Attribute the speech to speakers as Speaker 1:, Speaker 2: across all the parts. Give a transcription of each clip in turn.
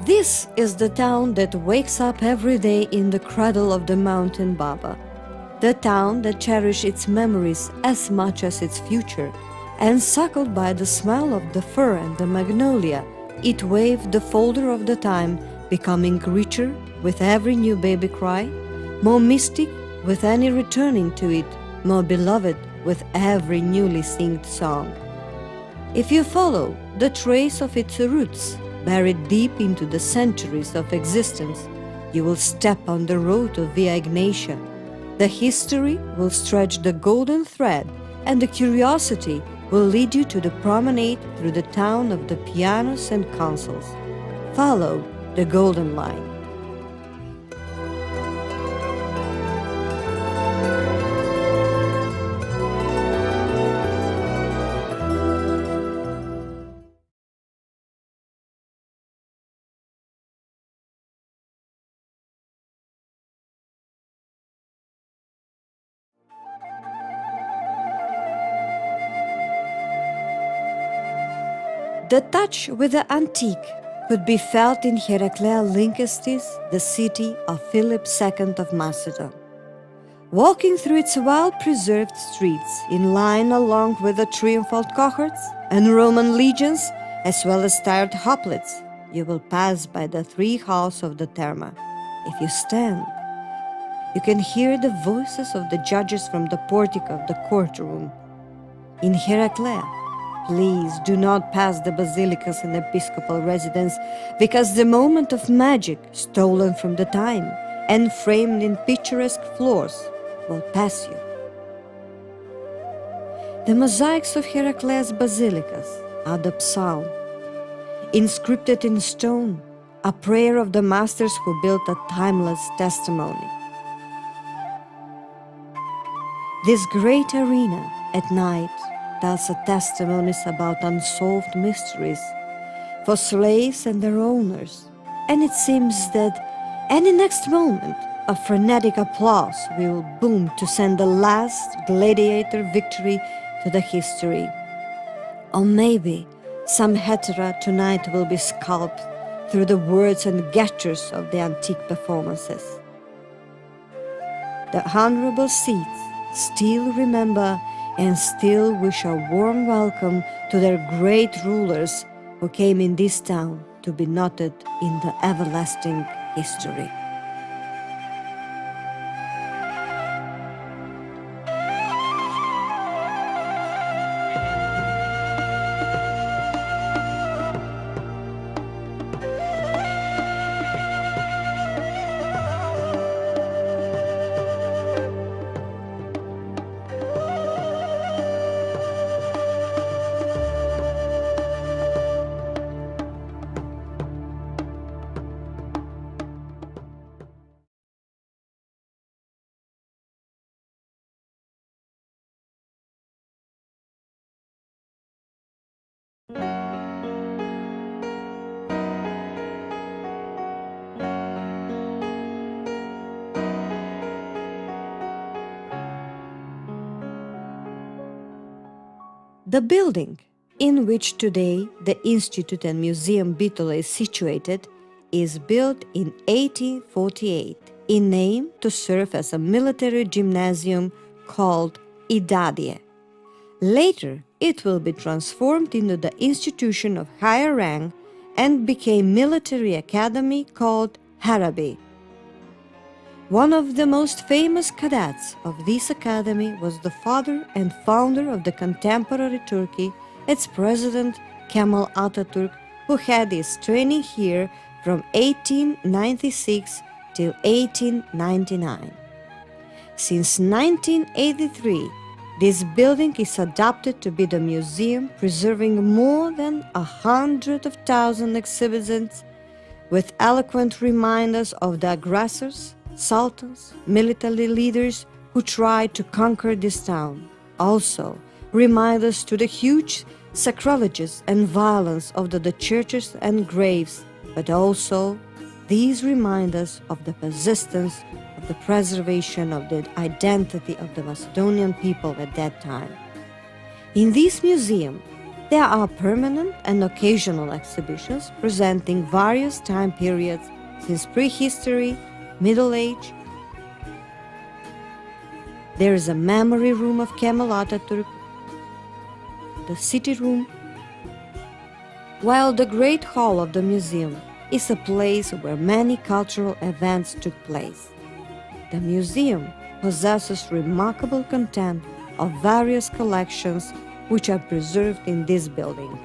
Speaker 1: This is the town that wakes up every day in the cradle of the mountain Baba. The town that cherishes its memories as much as its future. Encircled by the smell of the fir and the magnolia, it waved the folder of the time, becoming richer with every new baby cry, more mystic with any returning to it, more beloved with every newly singed song. If you follow the trace of its roots, buried deep into the centuries of existence, you will step on the road of Via Ignatia. The history will stretch the golden thread, and the curiosity will lead you to the promenade through the town of the pianos and consoles. Follow the golden line. The touch with the antique could be felt in Heraclea Lynkestis, the city of Philip II of Macedon. Walking through its well-preserved streets, in line along with the triumphal cohorts and Roman legions, as well as tired hoplites, you will pass by the three halls of the Therma. If you stand, you can hear the voices of the judges from the portico of the courtroom. In Heraclea, please do not pass the basilicas and episcopal residence, because the moment of magic, stolen from the time and framed in picturesque floors, will pass you. The mosaics of Heraclea's basilicas are the psalm, inscripted in stone, a prayer of the masters who built a timeless testimony. This great arena at night tells testimonies about unsolved mysteries for slaves and their owners, and it seems that any next moment a frenetic applause will boom to send the last gladiator victory to the history. Or maybe some hetera tonight will be sculpted through the words and gestures of the antique performances. The honorable seats still remember and still wish a warm welcome to their great rulers who came in this town to be noted in the everlasting history. The building in which today the Institute and Museum Bitola is situated is built in 1848 in name to serve as a military gymnasium called Idadie. Later, it will be transformed into the institution of higher rank and became military academy called Harabi. One of the most famous cadets of this academy was the father and founder of the contemporary Turkey, its president Kemal Atatürk, who had his training here from 1896 till 1899. Since 1983, this building is adapted to be the museum, preserving more than 100,000 exhibits with eloquent reminders of the aggressors, sultans, military leaders who tried to conquer this town. Also, reminders to the huge sacrileges and violence of the churches and graves, but also these remind us of the persistence of the preservation of the identity of the Macedonian people at that time. In this museum, There are permanent and occasional exhibitions presenting various time periods since prehistory, Middle Age. There is a memory room of Kemal Atatürk, the city room, while the Great Hall of the museum is a place where many cultural events took place. The museum possesses remarkable content of various collections which are preserved in this building.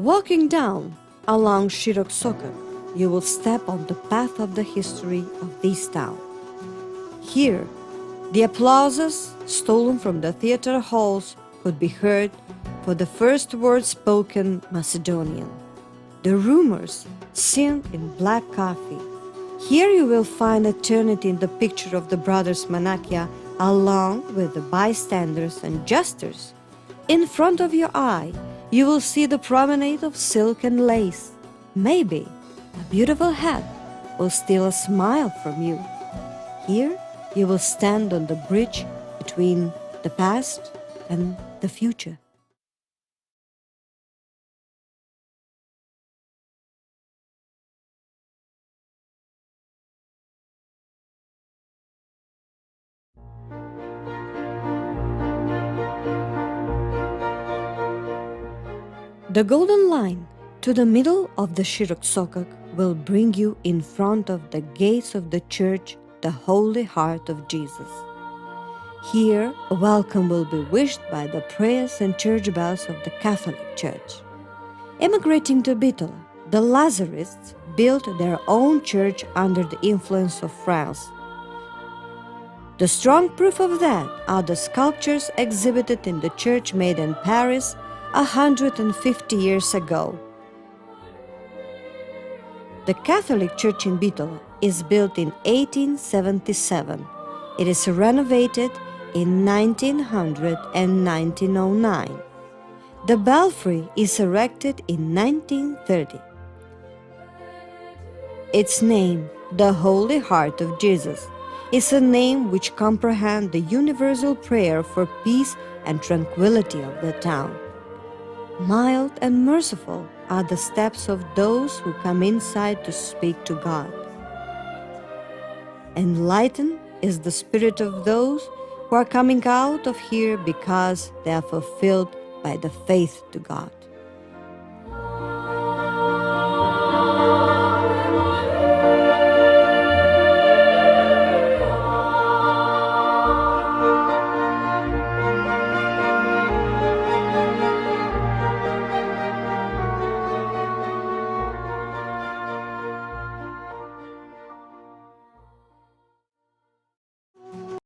Speaker 1: Walking down along Shirok Sokak, you will step on the path of the history of this town. Here, the applauses stolen from the theater halls could be heard for the first words spoken Macedonian. The rumors sing in black coffee. Here you will find eternity in the picture of the brothers Manakia along with the bystanders and jesters. In front of your eye, you will see the promenade of silk and lace. Maybe a beautiful hat will steal a smile from you. Here, you will stand on the bridge between the past and the future. The golden line to the middle of the Shirok Sokak will bring you in front of the gates of the church, the Holy Heart of Jesus. Here, a welcome will be wished by the prayers and church bells of the Catholic Church. Emigrating to Bitola, the Lazarists built their own church under the influence of France. The strong proof of that are the sculptures exhibited in the church made in Paris 150 years ago. The Catholic Church in Bitola is built in 1877. It is renovated in 1900 and 1909. The belfry is erected in 1930. Its name, the Holy Heart of Jesus, is a name which comprehends the universal prayer for peace and tranquility of the town. Mild and merciful are the steps of those who come inside to speak to God. Enlightened is the spirit of those who are coming out of here because they are fulfilled by the faith to God.